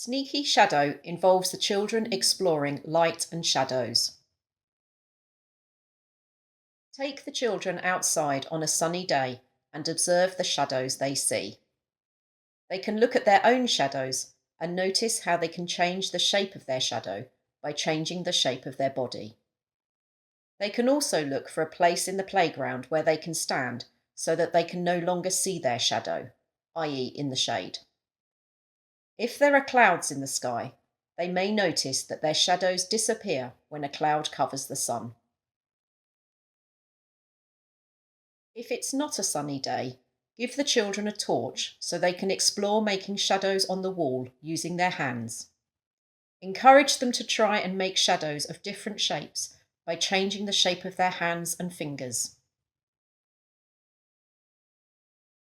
Sneaky shadow involves the children exploring light and shadows. Take the children outside on a sunny day and observe the shadows they see. They can look at their own shadows and notice how they can change the shape of their shadow by changing the shape of their body. They can also look for a place in the playground where they can stand so that they can no longer see their shadow, i.e. in the shade. If there are clouds in the sky, they may notice that their shadows disappear when a cloud covers the sun. If it's not a sunny day, give the children a torch so they can explore making shadows on the wall using their hands. Encourage them to try and make shadows of different shapes by changing the shape of their hands and fingers.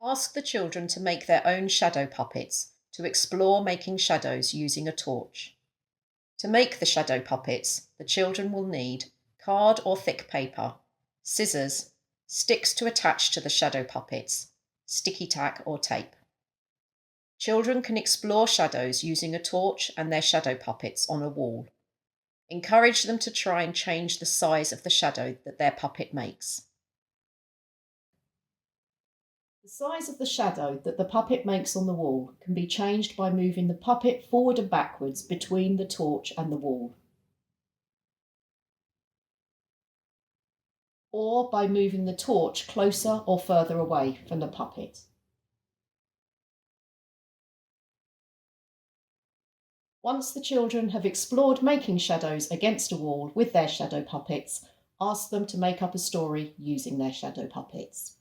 Ask the children to make their own shadow puppets to explore making shadows using a torch. To make the shadow puppets, the children will need card or thick paper, scissors, sticks to attach to the shadow puppets, sticky tack or tape. Children can explore shadows using a torch and their shadow puppets on a wall. Encourage them to try and change the size of the shadow that their puppet makes. The size of the shadow that the puppet makes on the wall can be changed by moving the puppet forward and backwards between the torch and the wall, or by moving the torch closer or further away from the puppet. Once the children have explored making shadows against a wall with their shadow puppets, ask them to make up a story using their shadow puppets.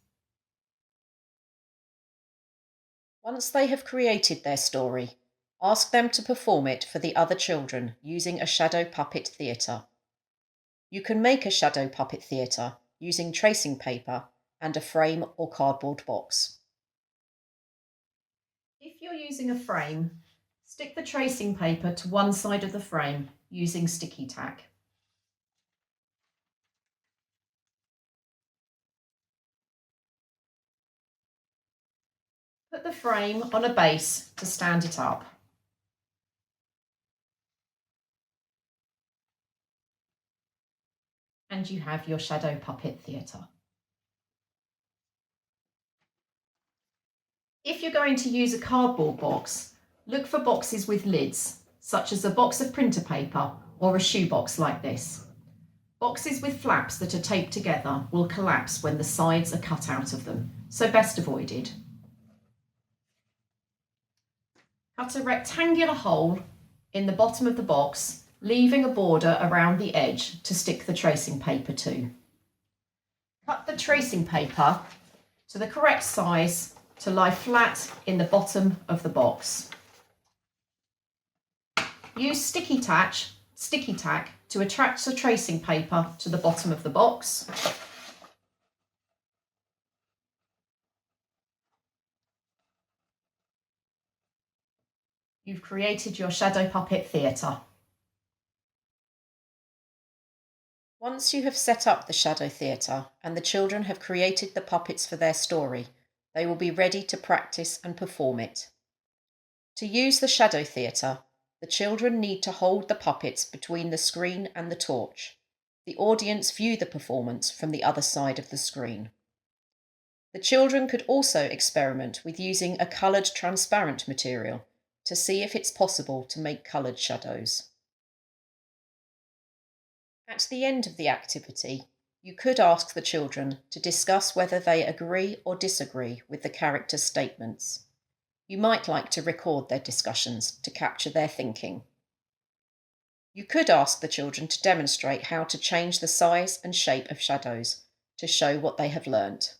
Once they have created their story, ask them to perform it for the other children using a shadow puppet theatre. You can make a shadow puppet theatre using tracing paper and a frame or cardboard box. If you're using a frame, stick the tracing paper to one side of the frame using sticky tack. Put the frame on a base to stand it up. And you have your shadow puppet theatre. If you're going to use a cardboard box, look for boxes with lids, such as a box of printer paper or a shoebox like this. Boxes with flaps that are taped together will collapse when the sides are cut out of them, so best avoided. Cut a rectangular hole in the bottom of the box, leaving a border around the edge to stick the tracing paper to. Cut the tracing paper to the correct size to lie flat in the bottom of the box. Use sticky tack to attach the tracing paper to the bottom of the box. You've created your shadow puppet theatre. Once you have set up the shadow theatre and the children have created the puppets for their story, they will be ready to practice and perform it. To use the shadow theatre, the children need to hold the puppets between the screen and the torch. The audience view the performance from the other side of the screen. The children could also experiment with using a coloured transparent material to see if it's possible to make coloured shadows. At the end of the activity, you could ask the children to discuss whether they agree or disagree with the characters' statements. You might like to record their discussions to capture their thinking. You could ask the children to demonstrate how to change the size and shape of shadows to show what they have learnt.